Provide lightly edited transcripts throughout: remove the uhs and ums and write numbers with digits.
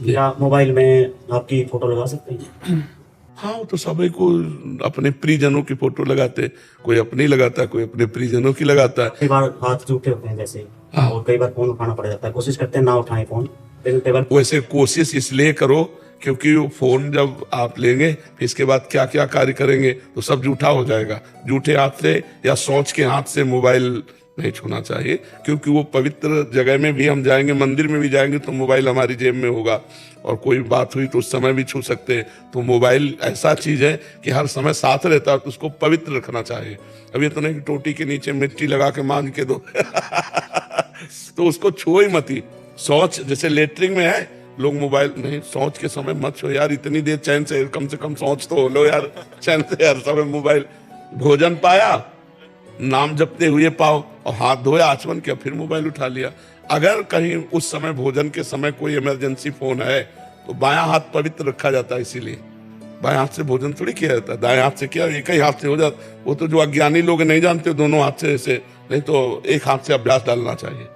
क्या मोबाइल में आपकी फोटो लगा सकते हैं? हाँ, वो तो सभी को अपने प्रियजनों की फोटो लगाते, कोई अपनी लगाता है, कोई अपने प्रियजनों की लगाता है। कई बार हाथ जूठे होते हैं जैसे, हाँ। और कई बार फोन उठाना पड़ जाता है, कोशिश करते हैं ना उठाएं फोन, लेकिन कई बार वैसे कोशिश इसलिए करो क्योंकि वो फोन जब आप लेंगे फिर इसके बाद क्या क्या कार्य करेंगे तो सब जूठा हो जाएगा। जूठे हाथ से या सोच के हाथ से मोबाइल नहीं छूना चाहिए, क्योंकि वो पवित्र जगह में भी हम जाएंगे, मंदिर में भी जाएंगे तो मोबाइल हमारी जेब में होगा, और कोई बात हुई तो उस समय भी छू सकते हैं। तो मोबाइल ऐसा चीज है कि हर समय साथ रहता है, तो उसको पवित्र रखना चाहिए। अब ये तो नहीं कि टोटी के नीचे मिट्टी लगा के मांग के दो तो उसको छुओ ही मत ही। शौच जैसे लेटरिन में है, लोग मोबाइल नहीं, शौच के समय मत छो यार, इतनी देर चैन से, कम शौच तो हो लो यार चैन से, हर समय मोबाइल। भोजन पाया, नाम जपते हुए पाओ, और हाथ धोया, आचमन किया, फिर मोबाइल उठा लिया। अगर कहीं उस समय भोजन के समय कोई इमरजेंसी फोन है तो बायां हाथ पवित्र रखा जाता है, इसीलिए बाएं हाथ से भोजन थोड़ी किया जाता है, दाएं हाथ से किया, एक ही हाथ से हो जाता। वो तो जो अज्ञानी लोग नहीं जानते दोनों हाथ से ऐसे, नहीं तो एक हाथ से अभ्यास डालना चाहिए।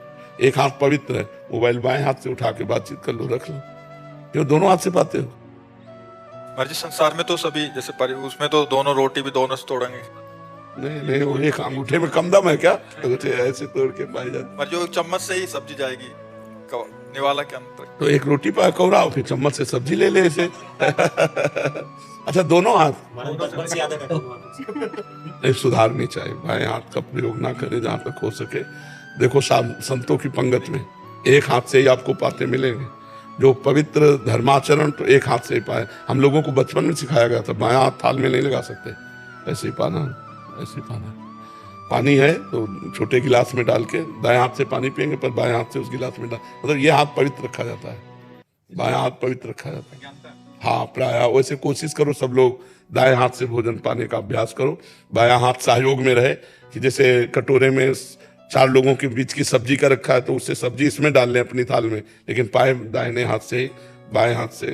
एक हाथ पवित्र है, मोबाइल बाएं हाथ से उठा के बातचीत कर लो, रख लो, ये दोनों हाथ से पाते हो। महाराज जी संसार में तो सभी जैसे उसमें तो दोनों रोटी भी दोनों से तोड़ेंगे। नहीं नहीं, वो एक अंगूठे में कम दम है क्या, अंगूठे ऐसे तोड़ के पाई जाती। पर जो चम्मच से ही सब्जी जाएगी निवाला के अंदर, तो एक रोटी पा कौराओ, फिर चम्मच से सब्जी ले ले ऐसे अच्छा, दोनों हाथ बचपन से आदत है। नहीं, सुधारनी चाहिए। बाएं हाथ का प्रयोग ना करें जहां तक हो सके। देखो संतों की पंगत में एक हाथ से ही आपको पाते मिलेंगे। जो पवित्र धर्माचरण तो एक हाथ से ही पाए। हम लोगों को बचपन में सिखाया गया था बाएं हाथ थाल में नहीं लगा सकते, ऐसे ही पाना, ऐसे ही पाना। पानी है तो छोटे गिलास में डाल के दाएं हाथ से पानी पियेंगे, पर बाएं हाथ से उस गिलास में डाल, मतलब ये हाथ पवित्र रखा जाता है, बायां हाथ पवित्र रखा जाता है। हाँ, प्राय वैसे कोशिश करो सब लोग दाएं हाथ से भोजन पाने का अभ्यास करो। बायां हाथ सहयोग में रहे, कि जैसे कटोरे में 4 लोगों के बीच की सब्जी का रखा है तो उससे सब्जी इसमें डाल लें अपनी थाल में, लेकिन पाए दाहिने हाथ से, बाएं हाथ से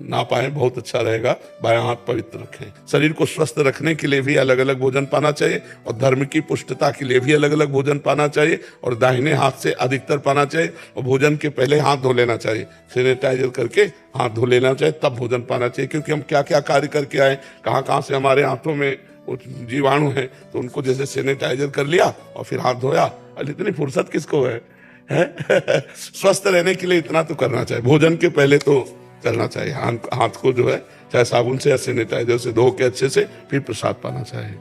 ना पाए, बहुत अच्छा रहेगा। बायां हाथ पवित्र रखें। शरीर को स्वस्थ रखने के लिए भी अलग अलग भोजन पाना चाहिए, और धर्म की पुष्टता के लिए भी अलग अलग भोजन पाना चाहिए, और दाहिने हाथ से अधिकतर पाना चाहिए। और भोजन के पहले हाथ धो लेना चाहिए, सैनिटाइजर करके हाथ धो लेना चाहिए, तब भोजन पाना चाहिए। क्योंकि हम क्या क्या कार्य करके आए, कहाँ कहाँ से हमारे हाथों में जीवाणु है, तो उनको जैसे सैनिटाइजर कर लिया और फिर हाथ धोया। और इतनी फुर्सत किसको है? स्वस्थ रहने के लिए इतना तो करना चाहिए, भोजन के पहले तो करना चाहिए। हाथ को जो है चाहे साबुन से या सैनिटाइजर से धो के अच्छे से, फिर प्रसाद पाना चाहिए।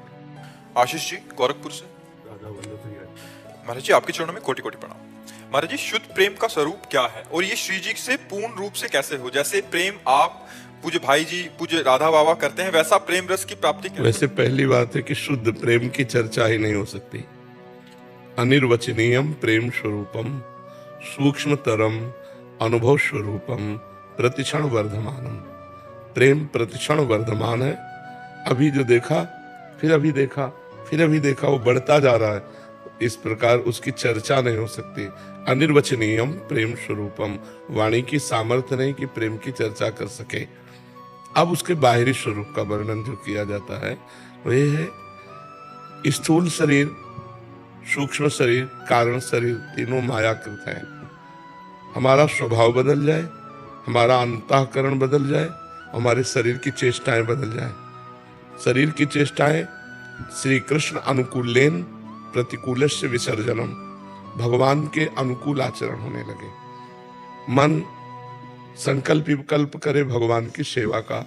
आशीष जी गोरखपुर से। महाराज जी आपके चरणों में कोटि कोटि प्रणाम। महाराज जी शुद्ध प्रेम का स्वरूप क्या है, और ये श्री जी से पूर्ण रूप से कैसे हो? जैसे प्रेम आप पूज्य भाई जी, पूज्य राधा बाबा करते हैं, वैसा प्रेम रस की प्राप्ति कैसे? वैसे पहली बात है कि शुद्ध प्रेम की चर्चा ही नहीं हो सकती। अनिर्वचनीयम प्रेम स्वरूपम सूक्ष्मतरम अनुभव स्वरूपम प्रतिक्षण वर्धमानम। प्रेम प्रतिक्षण वर्धमान है। अभी जो देखा, फिर अभी देखा, फिर अभी देखा, वो बढ़ता जा रहा है। इस प्रकार उसकी चर्चा नहीं हो सकती। अनिर्वचनीयम प्रेम स्वरूपम, वाणी की सामर्थ्य नहीं कि प्रेम की चर्चा कर सके। अब उसके बाहरी स्वरूप का वर्णन जो किया जाता है वो ये है, स्थूल शरीर, सूक्ष्म शरीर, कारण शरीर, तीनों मायाकृत हैं। हमारा स्वभाव बदल जाए, हमारा अंतःकरण बदल जाए, हमारे शरीर की चेष्टाएं बदल जाए। शरीर की चेष्टाएं श्री कृष्ण अनुकूलेन प्रतिकूलस्य विसर्जनम, भगवान के अनुकूल आचरण होने लगे। मन संकल्प विकल्प करे भगवान की सेवा का,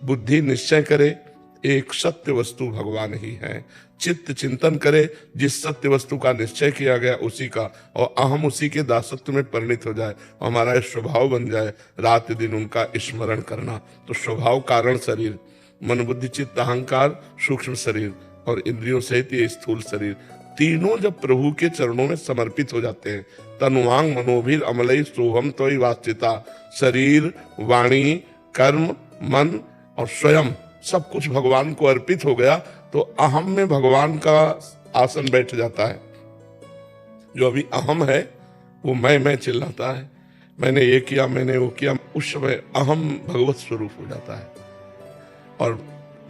बुद्धि निश्चय करे एक सत्य वस्तु भगवान ही है, चित्त चिंतन करे जिस सत्य वस्तु का निश्चय किया गया उसी का, और अहम उसी के दासत्व में परिणित हो जाए, और हमारा स्वभाव बन जाए रात दिन उनका स्मरण करना। तो स्वभाव कारण शरीर, मन बुद्धि चित्त अहंकार सूक्ष्म शरीर, और इंद्रियों सहित ये स्थूल शरीर, तीनों जब प्रभु के चरणों में समर्पित हो जाते हैं, तनुवांग मनोभीर अमलई सोहम त्वयि वास्तिता, शरीर वाणी कर्म मन और स्वयं सब कुछ भगवान को अर्पित हो गया, तो अहम में भगवान का आसन बैठ जाता है। जो अभी अहम है वो मैं चिल्लाता है, मैंने ये किया, मैंने वो किया, उस समय अहम भगवत स्वरूप हो जाता है, और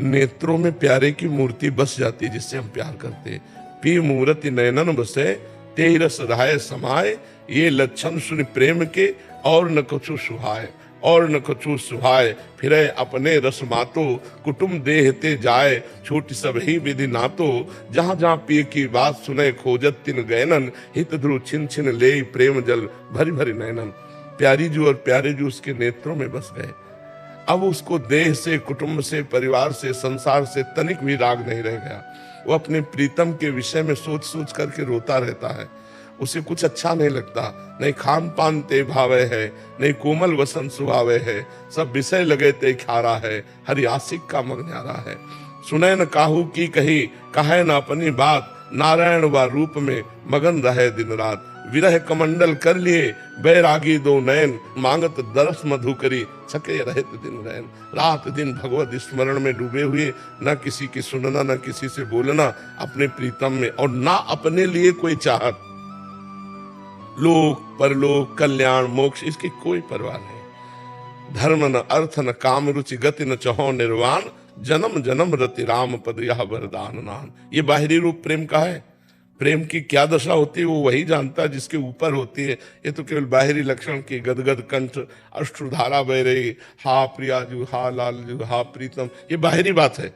नेत्रों में प्यारे की मूर्ति बस जाती है जिससे हम प्यार करते हैं। पी मूर्ति नयनन बसे ते रस राय समाये, ये लक्षण सुन प्रेम के और न कछु सुहाय, और न कछु सुहाय, फिरे अपने रस मातो, कुटुम देहते जाए, छूट सब ही विधि नातो, जहाँ जहाँ पिए की बात सुने, खोजत तिन गैनन, हित ध्रुव छिन छिन ले प्रेम जल भरी भरी नैनन। प्यारी जू और प्यारे जू उसके नेत्रों में बस गए। अब उसको देह से, कुटुंब से, परिवार से, संसार से तनिक भी राग नहीं रह गया। वो अपने प्रीतम के विषय में सोच सोच करके रोता रहता है। उसे कुछ अच्छा नहीं लगता, नहीं खान पान ते भावे है, नहीं कोमल वसन सुहावे है, सब विषय लगे ते खारा है, हरि आशिक का मगन्यारा है। सुने न काहू की कही, कहे न अपनी बात, नारायण व रूप में मगन रहे दिन रात। विरह कमंडल कर लिए बैरागी दो नयन, मांगत दरस मधुकरी, छके रहत दिन रैन। रात दिन भगवत स्मरण में डूबे हुए, न किसी की सुनना, न किसी से बोलना, अपने प्रीतम में, और ना अपने लिए कोई चाहत। लोक परलोक कल्याण मोक्ष इसकी कोई परवाह नहीं। धर्म न अर्थ न काम रुचि गति न चहो निर्वाण, जन्म जन्म रति राम पद यह वरदान नान। ये बाहरी रूप प्रेम का है। प्रेम की क्या दशा होती है वो वही जानता है जिसके ऊपर होती है। ये तो केवल बाहरी लक्षण की गदगद कंठ अश्रुधारा बह रही, हा प्रियाजू, हा लालजू, हा प्रीतम, ये बाहरी बात है।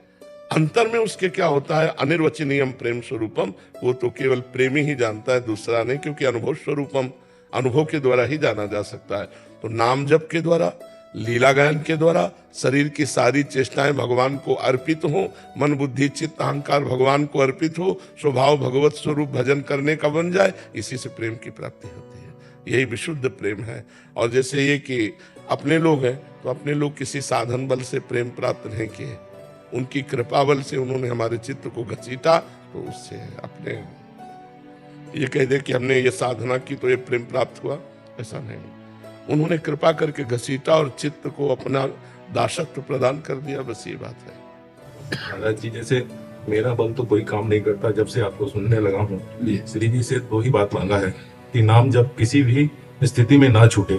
अंतर में उसके क्या होता है, अनिर्वचनीयम प्रेम स्वरूपम, वो तो केवल प्रेमी ही जानता है, दूसरा नहीं, क्योंकि अनुभव स्वरूपम, अनुभव के द्वारा ही जाना जा सकता है। तो नाम जप के द्वारा, लीला गायन के द्वारा शरीर की सारी चेष्टाएं भगवान को अर्पित हो, मन बुद्धि चित्त अहंकार भगवान को अर्पित हो, स्वभाव भगवत स्वरूप भजन करने का बन जाए, इसी से प्रेम की प्राप्ति होती है। यही विशुद्ध प्रेम है। और जैसे ये कि अपने लोग हैं, तो अपने लोग किसी साधन बल से प्रेम प्राप्त नहीं किए, उनकी कृपा बल से उन्होंने हमारे चित्त को घसीटा, तो उससे अपने ये कह दे कि हमने ये साधना की तो ये प्रेम प्राप्त हुआ, ऐसा नहीं। उन्होंने कृपा करके घसीटा और चित्त को अपना दासत्व प्रदान कर दिया, बस ये बात है। महाराज जी, जैसे मेरा बल तो कोई काम नहीं करता, जब से आपको सुनने लगा हूँ, श्री जी से दो ही बात मांगा है कि नाम जब किसी भी स्थिति में ना छूटे,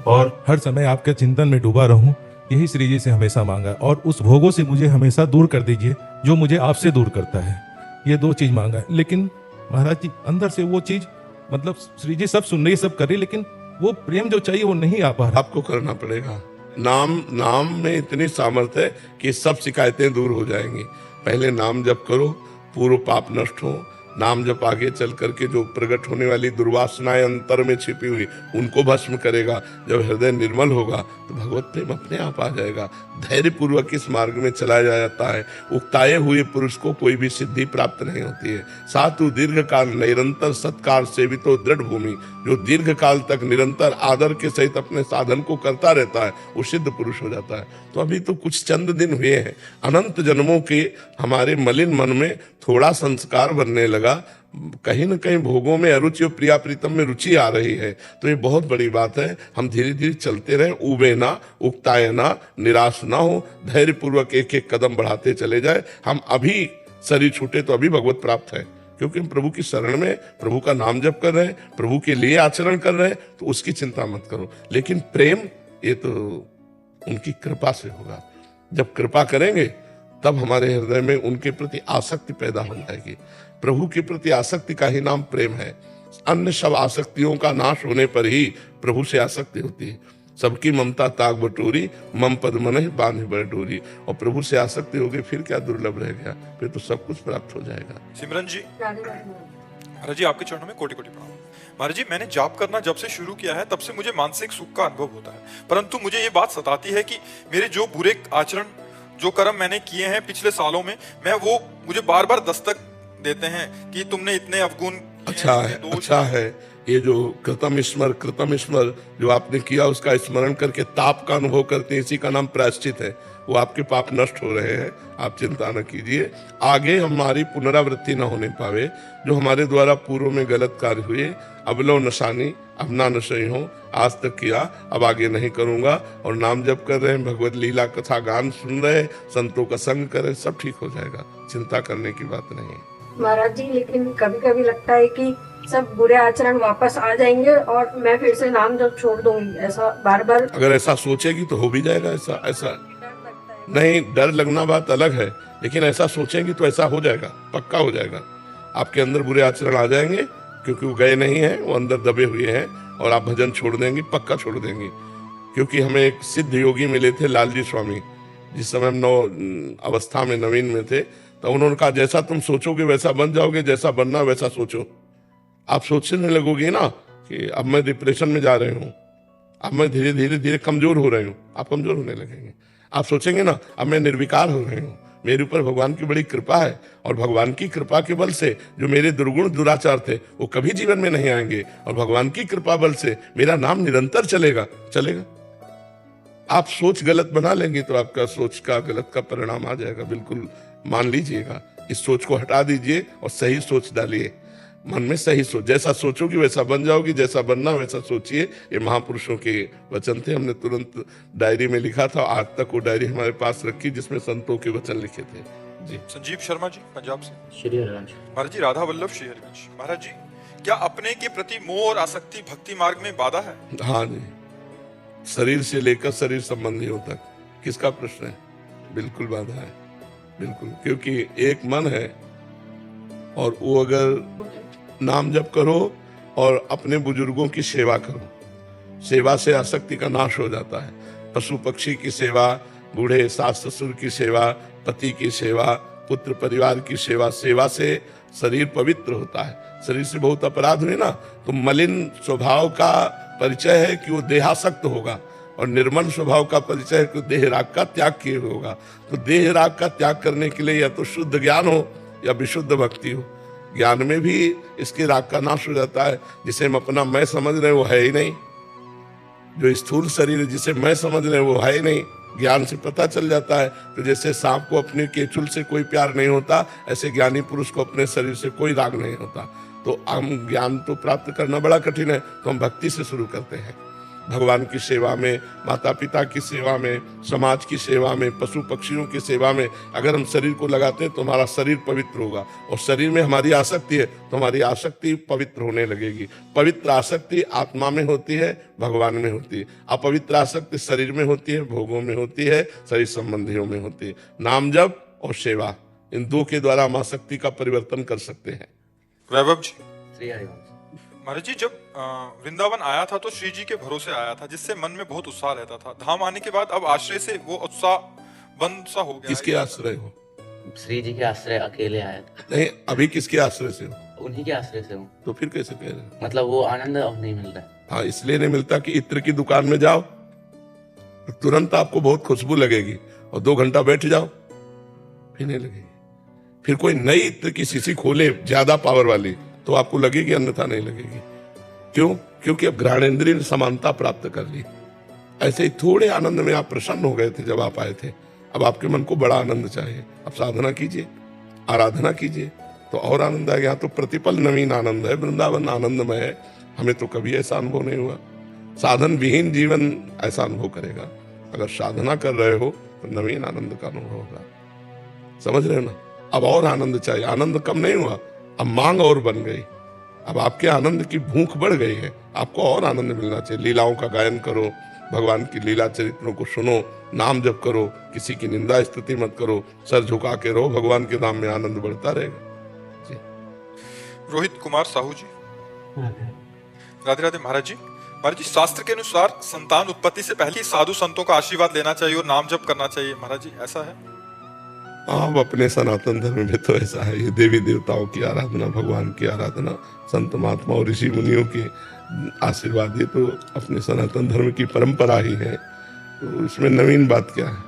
और हर समय आपके चिंतन में डूबा रहूं, यही श्री जी से हमेशा मांगा। और उस भोगों से मुझे हमेशा दूर कर दीजिए जो मुझे आपसे दूर करता है। ये दो चीज मांगा है। लेकिन महाराज जी, अंदर से वो चीज, मतलब श्री जी सब सुन रही, सब कर रही, लेकिन वो प्रेम जो चाहिए वो नहीं आ पा रहा। आपको करना पड़ेगा। नाम में इतनी सामर्थ्य है कि सब शिकायतें दूर हो जाएंगी। पहले नाम जप करो, पूर्व पाप नष्ट हो। नाम जप आगे चल करके जो प्रकट होने वाली दुर्वासनाएं अंतर में छिपी हुई उनको भस्म करेगा। जब हृदय निर्मल होगा तो भगवत प्रेम अपने आप आ जाएगा। धैर्य पूर्वक इस मार्ग में चलाया जाता है। उक्ताए हुए पुरुष को कोई भी सिद्धि प्राप्त नहीं होती है। सातु दीर्घ काल निरंतर सत्कार सेवितो दृढ़ भूमि, जो दीर्घ काल तक निरंतर आदर के सहित अपने साधन को करता रहता है वो सिद्ध पुरुष हो जाता है। तो अभी तो कुछ चंद दिन हुए हैं, अनंत जन्मों के हमारे मलिन मन में थोड़ा संस्कार बनने लगा, कहीं न कहीं भोगों में अरुचि और प्रिया प्रीतम में रुचि आ रही है। तो ये बहुत बड़ी बात है। हम धीरे धीरे चलते रहें, उबे ना, उकताए ना, निराश ना हो, धैर्य पूर्वक एक एक कदम बढ़ाते चले जाए। हम अभी शरीर छूटे तो अभी भगवत प्राप्त है, क्योंकि हम प्रभु की शरण में, प्रभु का नाम जप कर रहे हैं, प्रभु के लिए आचरण कर रहे हैं, तो उसकी चिंता मत करो। लेकिन प्रेम ये तो उनकी कृपा से होगा। जब कृपा करेंगे तब हमारे हृदय में उनके प्रति आसक्ति पैदा हो जाएगी। प्रभु के प्रति आसक्ति का ही नाम प्रेम है। अन्य सब आसक्तियों का नाश होने पर ही प्रभु से आसक्ति होती है। सबकी ममता ताक बटोरी, मम पद मन बांध बड़ डोरी। और प्रभु से आसक्ति होगी फिर क्या दुर्लभ रह गया, फिर तो सब कुछ प्राप्त हो जाएगा। सिमरन जी, महाराज जी आपके चरणों में कोटि कोटि प्रणाम। महाराज जी, मैंने जाप करना जब से शुरू किया है तब से मुझे मानसिक सुख का अनुभव होता है, परंतु मुझे ये बात सताती है कि मेरे जो बुरे आचरण, जो कर्म मैंने किए हैं पिछले सालों में, मैं वो मुझे बार बार दस्तक देते हैं कि तुमने इतने अवगुण। अच्छा है ये जो कृतम स्मर जो आपने किया उसका स्मरण करके ताप का अनुभव करते हैं, इसी का नाम प्रायश्चित है। वो आपके पाप नष्ट हो रहे हैं, आप चिंता न कीजिए। आगे हमारी पुनरावृत्ति न होने पावे, जो हमारे द्वारा पूर्व में गलत कार्य हुए, अबलो नशानी अब ना नशे हो, आज तक किया अब आगे नहीं करूंगा। और नाम जप कर रहे हैं, भगवत लीला कथा गान सुन रहे, संतों का संग कर रहे, सब ठीक हो जाएगा, चिंता करने की बात नहीं है। महाराज जी, लेकिन कभी कभी लगता है कि सब बुरे आचरण वापस आ जाएंगे और मैं फिर से नाम जब छोड़ दूंगी, ऐसा बार बार। अगर ऐसा सोचेगी तो हो भी जाएगा। ऐसा नहीं, डर लगना बात अलग है, लेकिन ऐसा सोचेंगी तो ऐसा हो जाएगा, पक्का हो जाएगा। आपके अंदर बुरे आचरण आ जाएंगे, क्योंकि वो गए नहीं हैं, वो अंदर दबे हुए हैं और आप भजन छोड़ देंगे, पक्का छोड़ देंगे। क्योंकि हमें एक सिद्ध योगी मिले थे, लालजी स्वामी, जिस समय हम नव अवस्था में नवीन में थे, तो उन्होंने कहा जैसा तुम सोचोगे वैसा बन जाओगे, जैसा बनना वैसा सोचो। आप सोचने लगोगे ना कि अब मैं डिप्रेशन में जा रहे हूँ, अब मैं धीरे धीरे धीरे कमजोर हो रही हूँ, आप कमजोर होने लगेंगे। आप सोचेंगे ना अब मैं निर्विकार हो रही हूँ, मेरे ऊपर भगवान की बड़ी कृपा है, और भगवान की कृपा के बल से जो मेरे दुर्गुण दुराचार थे वो कभी जीवन में नहीं आएंगे, और भगवान की कृपा बल से मेरा नाम निरंतर चलेगा। आप सोच गलत बना लेंगे तो आपका सोच का गलत का परिणाम आ जाएगा, बिल्कुल मान लीजिएगा। इस सोच को हटा दीजिए और सही सोच डालिए, मन में सही सोच। जैसा सोचोगी वैसा बन जाओगी, जैसा बनना वैसा सोचिए। ये महापुरुषों के वचन थे, हमने तुरंत डायरी में लिखा था। आज तक वो डायरी हमारे पास रखी जिसमें संतों के वचन लिखे थे। जी। संजीव शर्मा जी, पंजाब से। श्री हरिवंश। महाराज जी, राधा वल्लभ श्री हरिवंश। महाराज जी, क्या अपने के प्रति मोह और आसक्ति भक्ति मार्ग में बाधा है? हाँ जी, शरीर से लेकर शरीर संबंधियों तक। किसका प्रश्न है? बिल्कुल बाधा है, बिल्कुल। क्योंकि एक मन है, और वो अगर नाम जप करो और अपने बुजुर्गों की सेवा करो, सेवा से आसक्ति का नाश हो जाता है। पशु पक्षी की सेवा, बूढ़े सास ससुर की सेवा, पति की सेवा, पुत्र परिवार की सेवा, सेवा से शरीर पवित्र होता है। शरीर से बहुत अपराध हुए ना, तो मलिन स्वभाव का परिचय है कि वो देहासक्त होगा, और निर्मल स्वभाव का परिचय है कि देह राग का त्याग किए होगा। तो देह राग का त्याग करने के लिए या तो शुद्ध ज्ञान हो या विशुद्ध भक्ति हो। ज्ञान में भी इसके राग का नाश हो जाता है। जिसे हम अपना मैं समझ रहे हैं वो है ही नहीं, जो स्थूल शरीर है जिसे मैं समझ रहे हैं वो है ही नहीं, ज्ञान से पता चल जाता है। तो जैसे सांप को अपने केचुल से कोई प्यार नहीं होता, ऐसे ज्ञानी पुरुष को अपने शरीर से कोई राग नहीं होता। तो हम ज्ञान तो प्राप्त करना बड़ा कठिन है, तो हम भक्ति से शुरू करते हैं। भगवान की सेवा में, माता पिता की सेवा में, समाज की सेवा में, पशु पक्षियों की सेवा में अगर हम शरीर को लगाते हैं तो हमारा शरीर पवित्र होगा। और शरीर में हमारी आसक्ति है तो हमारी आसक्ति पवित्र होने लगेगी। पवित्र आसक्ति आत्मा में होती है, भगवान में होती है। अपवित्र आसक्ति शरीर में होती है, भोगों में होती है, शरीर संबंधियों में होती है। नाम जप और सेवा, इन दो के द्वारा हम आसक्ति का परिवर्तन कर सकते हैं। वैभव जी। श्री हरिवंश। महाराज जी, जब वृंदावन आया था तो श्री जी के भरोसे आया था, जिससे मन में बहुत उत्साह रहता था। धाम आने के बाद अब आश्रय से वो उत्साह बंद सा हो गया। किसके आश्रय हो? श्री जी के आश्रय अकेले आया था। नहीं, अभी किसके आश्रय से हो? उन्हीं के आश्रय से हूँ। तो फिर कैसे कह रहे हैं? मतलब वो आनंद अब नहीं मिल रहा। हाँ, इसलिए नहीं मिलता कि इत्र की दुकान में जाओ तो तुरंत आपको बहुत खुशबू लगेगी, और 2 घंटा बैठ जाओ फिर नहीं लगेगी। फिर कोई नई इत्र की शीशी खोले ज्यादा पावर वाली तो आपको लगेगी, अन्यथा नहीं लगेगी। क्यों? क्योंकि अब घ्राणेंद्रिय ने समानता प्राप्त कर ली। ऐसे ही थोड़े आनंद में आप प्रसन्न हो गए थे जब आप आए थे, अब आपके मन को बड़ा आनंद चाहिए। अब साधना कीजिए, आराधना कीजिए तो और आनंद आ गया। तो प्रतिपल नवीन आनंद है, वृंदावन आनंदमय है। हमें तो कभी ऐसा अनुभव नहीं हुआ। साधन विहीन जीवन ऐसा अनुभव करेगा। अगर साधना कर रहे हो तो नवीन आनंद का अनुभव होगा। समझ रहे हो ना? अब और आनंद चाहिए। आनंद कम नहीं हुआ, अब मांग और बन गई। अब आपके आनंद की भूख बढ़ गई है, आपको और आनंद मिलना चाहिए। लीलाओं का गायन करो, भगवान की लीला चरित्रों को सुनो, नाम जप करो, किसी की निंदा स्तुति मत करो, सर झुका के रहो, भगवान के नाम में आनंद बढ़ता रहेगा। जी। रोहित कुमार साहू जी। राधे राधे। महाराज जी, शास्त्र के अनुसार संतान उत्पत्ति से पहले साधु संतों का आशीर्वाद लेना चाहिए और नाम जप करना चाहिए। महाराज जी, ऐसा है? अब अपने सनातन धर्म में तो ऐसा है। ये देवी देवताओं की आराधना, भगवान की आराधना, संत महात्मा और ऋषि मुनियों के आशीर्वाद, ये तो अपने सनातन धर्म की परंपरा ही है। तो इसमें नवीन बात क्या है?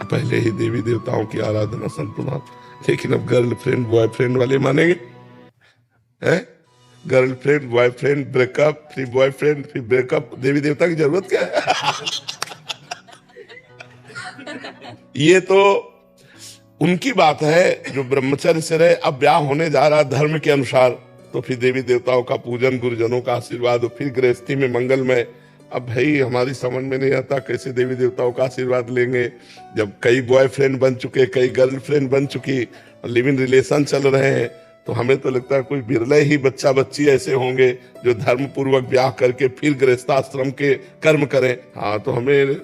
पहले ही देवी देवताओं की आराधना, संत महात्मा। लेकिन अब गर्लफ्रेंड बॉयफ्रेंड वाले मानेंगे? है गर्लफ्रेंड बॉयफ्रेंड ब्रेकअप, फिर बॉयफ्रेंड, फिर ब्रेकअप, देवी देवता की जरूरत क्या है? ये तो उनकी बात है जो ब्रह्मचर्य से रहे। अब ब्याह होने जा रहा धर्म के अनुसार, तो फिर देवी देवताओं का पूजन, गुरुजनों का आशीर्वाद, फिर गृहस्थी में मंगलमय। अब भाई हमारी समझ में नहीं आता कैसे देवी देवताओं का आशीर्वाद लेंगे जब कई बॉयफ्रेंड बन चुके, कई गर्लफ्रेंड बन चुकी, लिव इन रिलेशन चल रहे हैं। तो हमें तो लगता है कोई बिरले ही बच्चा बच्ची ऐसे होंगे जो धर्म पूर्वक ब्याह करके फिर गृहस्थाश्रम के कर्म करें। हाँ, तो हमें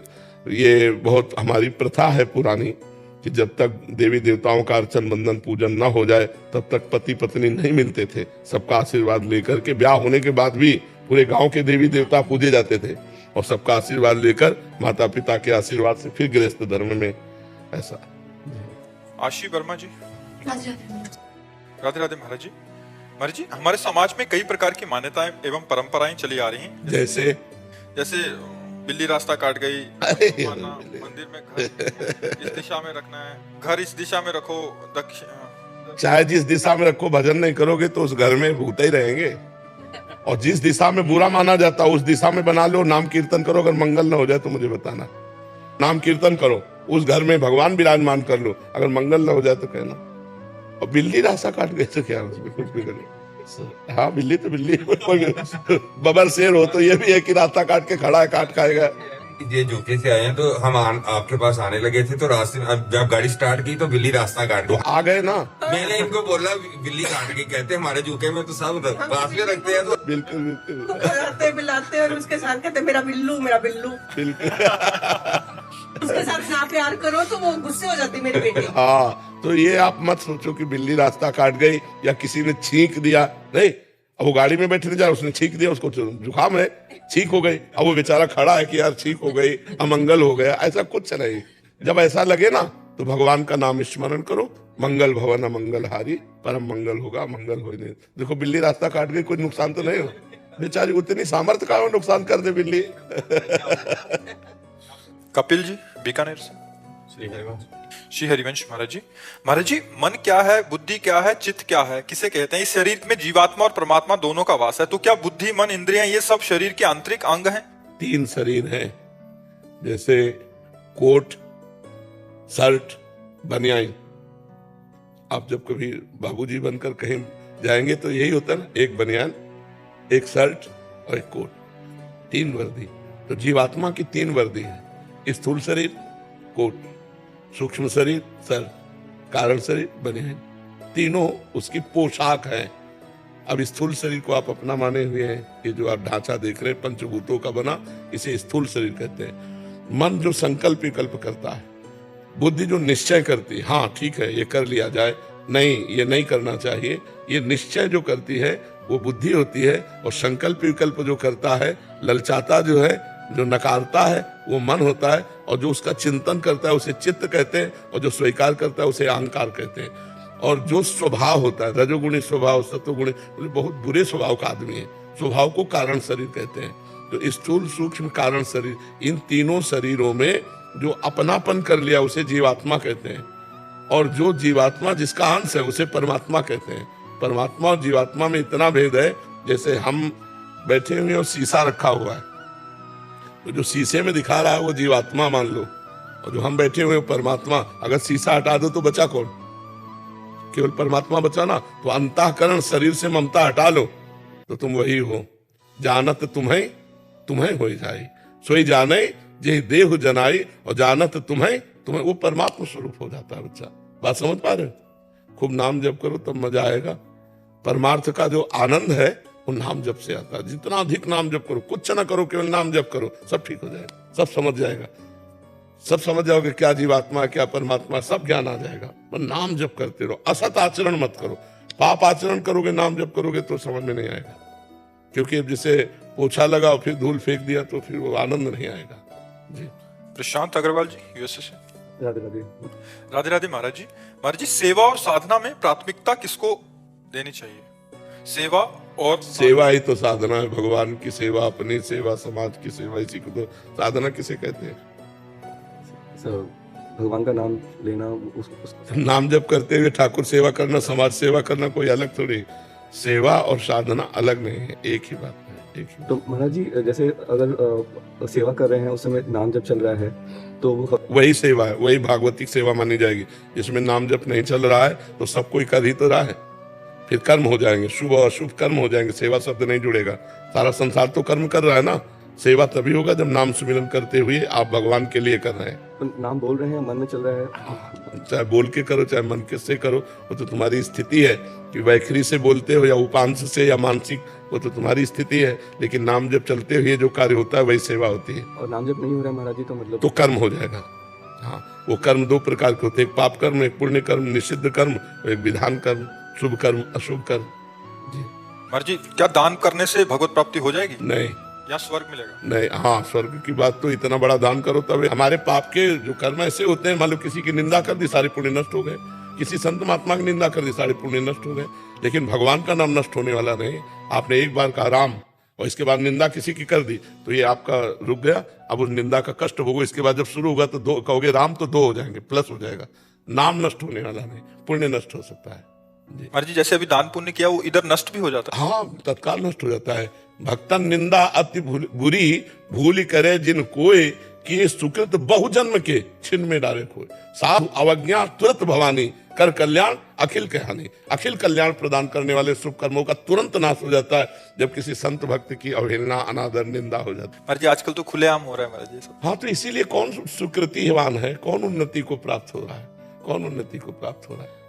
ये बहुत हमारी प्रथा है पुरानी कि जब तक देवी देवताओं का अर्चन बंधन पूजन न हो जाए तब तक पति पत्नी नहीं मिलते थे। सबका आशीर्वाद लेकर के ब्याह होने के बाद भी पूरे गांव के देवी देवता पूजे जाते थे और सबका आशीर्वाद लेकर माता पिता के आशीर्वाद से फिर गृहस्थ धर्म में ऐसा। आशी वर्मा जी, राधे राधे महाराज जी। महाराज जी, हमारे समाज में कई प्रकार की मान्यताएं एवं परंपराएं चली आ रही हैं। जैसे बिल्ली रास्ता काट गई, मंदिर में घर इस दिशा में रखना है, घर इस दिशा में रखो, दक्षिण। चाहे जिस दिशा में रखो, भजन नहीं करोगे तो उस घर में भूत ही रहेंगे। और जिस दिशा में बुरा माना जाता उस दिशा में बना लो, नाम कीर्तन करो। अगर मंगल ना हो जाए तो मुझे बताना, नाम कीर्तन करो, उस घर में भगवान विराजमान कर लो। अगर मंगल ना हो जाए तो कहना। और बिल्ली रास्ता काट गई तो क्या उसमें कुछ भी करो। हाँ, बिल्ली तो बिल्ली बबर शेर हो तो ये भी है कि रास्ता काट के खड़ा है, काट खाएगा। ये यूके से आए हैं तो हम आपके पास आने लगे थे तो रास्ते में जब गाड़ी स्टार्ट की तो बिल्ली रास्ता काट गई। आ गए ना, मैंने इनको बोला बिल्ली काट गई, कहते हमारे यूके में तो सब पास में रखते हैं। तो बिल्कुल बिल्कुल खिलाते पिलाते और उसके साथ कहते मेरा बिल्लू मेरा बिल्लू। उसके साथ ना प्यार करो तो वो गुस्से हो जाती मेरी बेटी। हाँ, तो ये आप मत सोचो कि बिल्ली रास्ता काट गई या किसी ने छींक दिया। नहीं, अब वो गाड़ी में बैठे जा, उसने छींक दिया, उसको जुकाम है, छींक हो गई। अब वो बेचारा खड़ा है कि यार छींक हो गई, अमंगल हो गया, ऐसा कुछ नहीं। जब ऐसा लगे ना तो भगवान का नाम स्मरण करो। मंगल भवन अमंगल हारी, परम मंगल होगा, मंगल हो नहीं। देखो बिल्ली रास्ता काट गई, कोई नुकसान तो नहीं हो। बेचारी उतनी सामर्थ्य का नुकसान कर दे बिल्ली। कपिल जी, बीकानेर से। श्री हरिवंश महाराज जी। महाराज जी, मन क्या है, बुद्धि क्या है, चित्त क्या है, किसे कहते हैं? इस शरीर में जीवात्मा और परमात्मा दोनों का वास है, तो क्या बुद्धि, मन, इंद्रियां ये सब शरीर के आंतरिक अंग हैं? 3 शरीर हैं, जैसे कोट, शर्ट, बनियान। आप जब कभी बाबूजी बनकर कहीं जाएंगे तो यही होता है ना, एक बनियान, एक शर्ट और एक कोट, 3 वर्दी। तो जीवात्मा की 3 वर्दी है। स्थूल शरीर कोट, सूक्ष्म शरीर शर्ट, कारण शरीर बनियान। तीनों उसकी पोशाक है। अब स्थूल शरीर को आप अपना माने हुए हैं। ये जो आप ढांचा देख रहे हैं पंचभूतों का बना, इसे स्थूल शरीर कहते हैं। मन जो संकल्प विकल्प करता है, बुद्धि जो निश्चय करती है, हाँ ठीक है ये कर लिया जाए, नहीं ये नहीं करना चाहिए, ये निश्चय जो करती है वो बुद्धि होती है। और संकल्प विकल्प जो करता है, ललचाता जो है, जो नकारता है, वो मन होता है। और जो उसका चिंतन करता है उसे चित्त कहते हैं, और जो स्वीकार करता है उसे अहंकार कहते हैं। और जो स्वभाव होता है, रजोगुणी स्वभाव, सत्वगुणी, बहुत बुरे स्वभाव का आदमी है, स्वभाव को कारण शरीर कहते हैं। तो स्थूल सूक्ष्म कारण शरीर, इन तीनों शरीरों में जो अपनापन कर लिया उसे जीवात्मा कहते हैं। और जो जीवात्मा जिसका अंश है उसे परमात्मा कहते हैं। परमात्मा और जीवात्मा में इतना भेद है, जैसे हम बैठे हुए और शीशा रखा हुआ है, तो जो शीशे में दिखा रहा है वो जीवात्मा मान लो, और जो हम बैठे हुए परमात्मा। अगर शीशा हटा दो तो बचा कौन? केवल परमात्मा बचा ना। तो अंतःकरण शरीर से ममता हटा लो तो तुम वही हो। जानत तुम्हें तुम्हें हो जाए, सोई जाने जे देह जनाई, और जानत तुम्हें तुम्हें, वो परमात्मा स्वरूप हो जाता है बच्चा। बात समझ पा रहे हो? खूब नाम जप करो तब मजा आएगा। परमार्थ का जो आनंद है वो नाम जप से आता है। जितना अधिक नाम जप करो, कुछ ना करो, केवल नाम जप करो, सब ठीक हो जाएगा, सब समझ जाएगा, सब समझ जाओगे क्या जीवात्मा क्या परमात्मा, सब ज्ञान आ जाएगा। पर नाम जप करते रहो, असत आचरण मत करो। पाप आचरण करोगे, नाम जप करोगे तो समझ में नहीं आएगा। क्योंकि अब जिसे पोछा लगा और फिर धूल फेंक दिया तो फिर वो आनंद नहीं आएगा। जी। प्रशांत अग्रवाल जी, यूएसए से। राधे राधे। राधे राधे महाराज जी। महाराज जी, सेवा और साधना में प्राथमिकता किसको देनी चाहिए? सेवा और सेवा ही तो साधना है। भगवान की सेवा, अपनी सेवा, समाज की सेवा, इसी को तो साधना किसे कहते हैं? भगवान का नाम लेना, नाम जप करते हुए ठाकुर सेवा करना, समाज सेवा करना कोई अलग थोड़ी। सेवा और साधना अलग नहीं है, एक ही बात है, एक ही। तो महाराज जी, जैसे अगर सेवा कर रहे हैं उस समय नाम जप चल रहा है तो वही सेवा है, वही भागवतिक सेवा मानी जाएगी। जिसमें नाम जप नहीं चल रहा है तो सब कोई कर ही तो रहा है, फिर कर्म हो जाएंगे, शुभ और अशुभ कर्म हो जाएंगे, सेवा शब्द नहीं जुड़ेगा। सारा संसार तो कर्म कर रहा है ना। सेवा तभी होगा जब नाम सुमिरन करते हुए आप भगवान के लिए कर रहे हैं। तो नाम बोल रहे हैं, मन में चल रहा है, चाहे बोल के करो चाहे मन के से करो, वो तो तुम्हारी स्थिति है कि वैखरी से बोलते हो या उपांश से या मानसिक, वो तो तुम्हारी स्थिति है। लेकिन नाम जब चलते हुए जो कार्य होता है वही सेवा होती है। और नाम जब नहीं हो रहा है महाराज जी तो मतलब तो कर्म हो जाएगा। हाँ, वो कर्म दो प्रकार के होते हैं, एक पाप कर्म, एक पुण्य कर्म, निषिद्ध कर्म, एक विधान कर्म, शुभ कर्म, अशुभ कर्म। जी महाराज जी, क्या दान करने से भगवत प्राप्ति हो जाएगी नहीं, या स्वर्ग मिलेगा? नहीं, हाँ, स्वर्ग की बात तो इतना बड़ा दान करो तब। हमारे पाप के जो कर्म ऐसे होते हैं, मान लो किसी की निंदा कर दी, सारे पुण्य नष्ट हो गए, किसी संत महात्मा की निंदा कर दी, सारे पुण्य नष्ट हो गए, लेकिन भगवान का नाम नष्ट होने वाला नहीं। आपने एक बार कहा राम और इसके बाद निंदा किसी की कर दी तो ये आपका रुक गया, अब उस निंदा का कष्ट होगा। इसके बाद जब शुरू होगा तो दो कहोगे राम तो दो हो जाएंगे, प्लस हो जाएगा। नाम नष्ट होने वाला नहीं, पुण्य नष्ट हो सकता है। महाराज जी, जैसे अभी दान पुण्य किया वो इधर नष्ट भी हो जाता है? हाँ, तत्काल नष्ट हो जाता है। भक्तन निंदा अति बुरी भूल करे जिन कोय, कि सुकृत बहुजन्म के छिन्न में डाले खोए। साधु अवज्ञा तुरंत भवानी, कर कल्याण अखिल कहानी। अखिल कल्याण प्रदान करने वाले शुभ कर्मों का तुरंत नाश हो जाता है जब किसी संत भक्त की अवहेलना, अनादर, निंदा हो जाती है। महाराज जी, आजकल तो खुलेआम हो रहा है महाराज जी सब। हाँ, तो इसीलिए कौन सुकृतिवान है, कौन उन्नति को प्राप्त हो रहा है, कौन उन्नति को प्राप्त हो रहा है?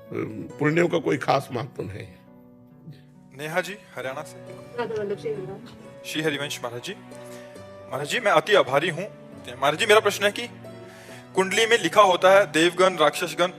पुण्यों का कोई खास मार्ग तो नहीं है। नेहा जी हरियाणा से। श्री हरिवंश महाराज जी। महाराज जी, मैं अति आभारी हूँ। महाराज जी, मेरा प्रश्न है कि कुंडली में लिखा होता है देवगण, राक्षसगण,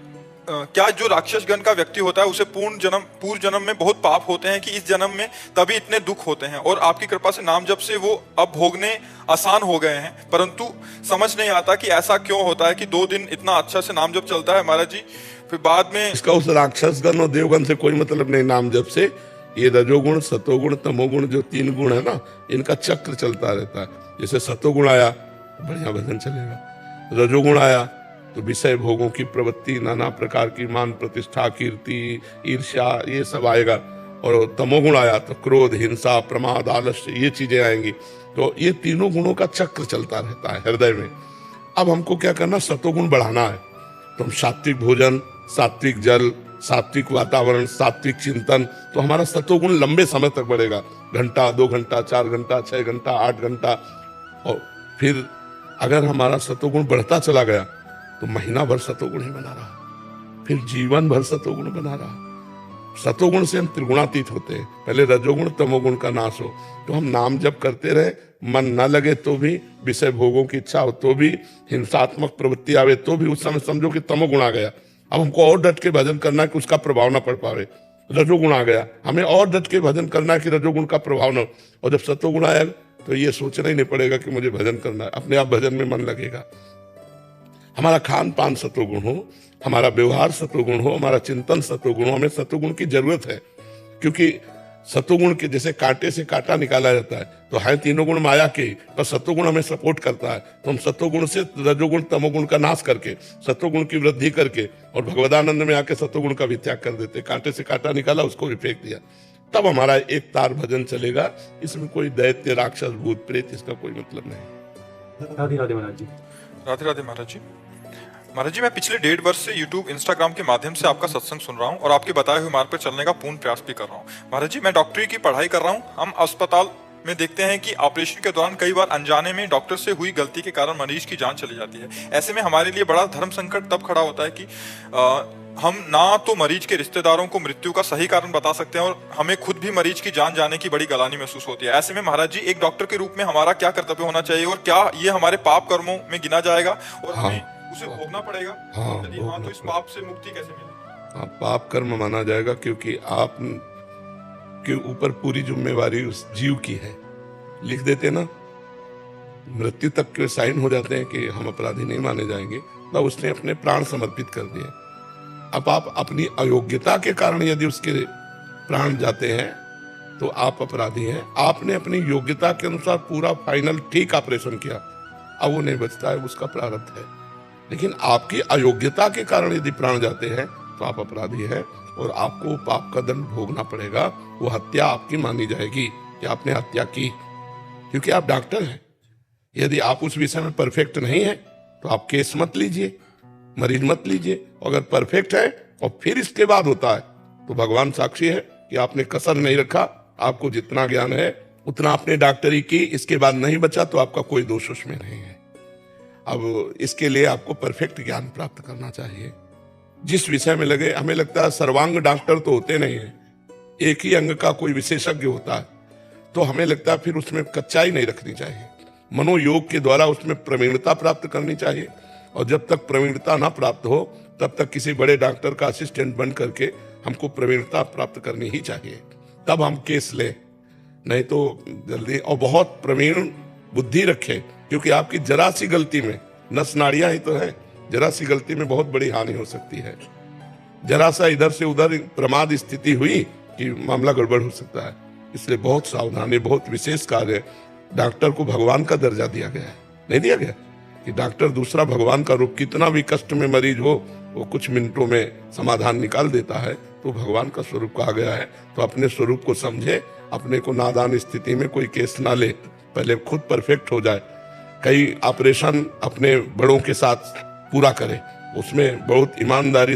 क्या जो राक्षसगण का व्यक्ति होता है उसे पूर्व जन्म में बहुत पाप होते हैं कि इस जन्म में तभी इतने दुख होते हैं, और आपकी कृपा से नाम जप से वो अब भोगने आसान हो गए हैं, परंतु समझ नहीं आता कि ऐसा क्यों होता है कि 2 दिन इतना अच्छा से नाम जप चलता है महाराज जी, फिर बाद में इसका उस राक्षसगण और देवगण से कोई मतलब नहीं। नाम जप से ये रजोगुण, सतोगुण, तमोगुण जो 3 गुण है ना, इनका चक्र चलता रहता है। जैसे सतोगुण आया बढ़िया भजन चलेगा, रजोगुण आया तो विषय भोगों की प्रवृत्ति, नाना प्रकार की मान प्रतिष्ठा, कीर्ति, ईर्ष्या, ये सब आएगा, और तमोगुण आया तो क्रोध, हिंसा, प्रमाद, आलस्य, ये चीजें आएंगी। तो ये तीनों गुणों का चक्र चलता रहता है हृदय में। अब हमको क्या करना, सतोगुण बढ़ाना है। तो हम सात्विक भोजन, सात्विक जल, सात्विक वातावरण, सात्विक चिंतन, तो हमारा सतोगुण लंबे समय तक बढ़ेगा। घंटा, 2 घंटा, 4 घंटा, 6 घंटा, 8 घंटा। और फिर अगर हमारा सतोगुण बढ़ता चला गया तो महीना भर सतोगुण ही बना रहा, फिर जीवन भर सतोगुण बना रहा। सतोगुण से हम त्रिगुणातीत होते हैं। पहले रजोगुण तमोगुण का नाश हो तो हम नाम जप करते रहे, मन न लगे तो भी, विषय भोगों की इच्छा हो तो भी, हिंसात्मक प्रवृत्ति आवे तो भी, उस समय समझो कि तमोगुण आ गया। अब हमको और डट के भजन करना है कि उसका प्रभाव ना पड़ पावे। रजोगुण आ गया, हमें और डट के भजन करना है कि रजोगुण का प्रभाव न। और जब सतोगुण आया तो ये सोचना ही नहीं पड़ेगा कि मुझे भजन करना है, अपने आप भजन में मन लगेगा। हमारा खान पान सतोगुण हो, हमारा व्यवहार सतोगुण हो, हमारा चिंतन सतोगुण हो। हमें सतोगुण की जरूरत है, क्योंकि सतोगुण के जैसे कांटे से कांटा निकाला जाता है, तो है तीनों गुण माया के, पर सतोगुण हमें सपोर्ट करता है। तो हम सतोगुण से रजोगुण तमोगुण का नाश करके, सतोगुण की वृद्धि करके, और भगवदानंद में आके सतोगुण का भी त्याग कर देते। कांटे से कांटा निकाला, उसको भी फेंक दिया, तब हमारा एक तार भजन चलेगा। इसमें कोई दैत्य, राक्षस, भूत, प्रेत, इसका कोई मतलब नहीं। राधे राधे महाराज जी। राधे राधे महाराज जी। महाराज जी, मैं पिछले 1.5 वर्ष से YouTube, Instagram के माध्यम से आपका सत्संग सुन रहा हूँ और आपके बताए हुए मार्ग पर चलने का पूर्ण प्रयास भी कर रहा हूँ। महाराज जी, मैं डॉक्टरी की पढ़ाई कर रहा हूँ। हम अस्पताल में देखते हैं कि ऑपरेशन के दौरान कई बार अनजाने में डॉक्टर से हुई गलती के कारण मरीज की जान चली जाती है। ऐसे में हमारे लिए बड़ा धर्म संकट तब खड़ा होता है कि हम ना तो मरीज के रिश्तेदारों को मृत्यु का सही कारण बता सकते हैं, और हमें खुद भी मरीज की जान जाने की बड़ी गलानी महसूस होती है। ऐसे में महाराज जी, एक डॉक्टर के रूप में हमारा क्या कर्तव्य होना चाहिए, और क्या ये हमारे पाप कर्मों में गिना जाएगा और हमें उसे भोगना पड़ेगा? यदि हाँ, तो इस पाप से मुक्ति कैसे मिलेगी? हाँ, पाप कर्म माना जाएगा, क्योंकि आप के ऊपर पूरी जिम्मेवारी उस जीव की है। लिख देते ना, मृत्यु तक के साइन हो जाते हैं कि हम अपराधी नहीं माने जाएंगे, तो उसने अपने प्राण समर्पित कर दिए। अब आप अपनी अयोग्यता के कारण यदि उसके प्राण जाते हैं तो आप अपराधी हैं। आपने अपनी योग्यता के अनुसार पूरा फाइनल ठीक ऑपरेशन किया, अब वो नहीं बचता है, उसका प्रारब्ध है। लेकिन आपकी अयोग्यता के कारण यदि प्राण जाते हैं तो आप अपराधी हैं, और आपको पाप का दंड भोगना पड़ेगा। वो हत्या आपकी मानी जाएगी कि आपने हत्या की, क्योंकि आप डॉक्टर हैं। यदि आप उस विषय में परफेक्ट नहीं है तो आप केस मत लीजिए, मरीज मत लीजिए। अगर परफेक्ट है और फिर इसके बाद होता है तो भगवान साक्षी है कि आपने कसर नहीं रखा। आपको जितना ज्ञान है उतना आपने डॉक्टरी की, इसके बाद नहीं बचा तो आपका कोई दोष उसमें नहीं है। अब इसके लिए आपको परफेक्ट ज्ञान प्राप्त करना चाहिए। जिस विषय में लगे, हमें लगता है सर्वांग डॉक्टर तो होते नहीं है, एक ही अंग का कोई विशेषज्ञ होता है, तो हमें लगता है फिर उसमें कच्चाई नहीं रखनी चाहिए। मनोयोग के द्वारा उसमें प्रवीणता प्राप्त करनी चाहिए, और जब तक प्रवीणता ना प्राप्त हो तब तक किसी बड़े डॉक्टर का असिस्टेंट बन करके हमको प्रवीणता प्राप्त करनी ही चाहिए, तब हम केस ले, नहीं तो जल्दी। और बहुत प्रवीण बुद्धि रखें, क्योंकि आपकी जरा सी गलती में, नस नाड़ियां ही तो है, जरा सी गलती में बहुत बड़ी हानि हो सकती है। जरा सा इधर से उधर प्रमाद स्थिति हुई कि मामला गड़बड़ हो सकता है। इसलिए बहुत सावधानी, बहुत विशेष कार्य है। डॉक्टर को भगवान का दर्जा दिया गया है, नहीं दिया गया कि डॉक्टर दूसरा भगवान का रूप, कितना भी कष्ट में मरीज हो वो कुछ मिनटों में समाधान निकाल देता है, तो भगवान का स्वरूप कहा गया है। तो अपने स्वरूप को समझे, अपने को नादान स्थिति में कोई केस ना ले, पहले खुद परफेक्ट हो जाए। कई ऑपरेशन अपने बड़ों के साथ पूरा करे, उसमें बहुत ईमानदारी से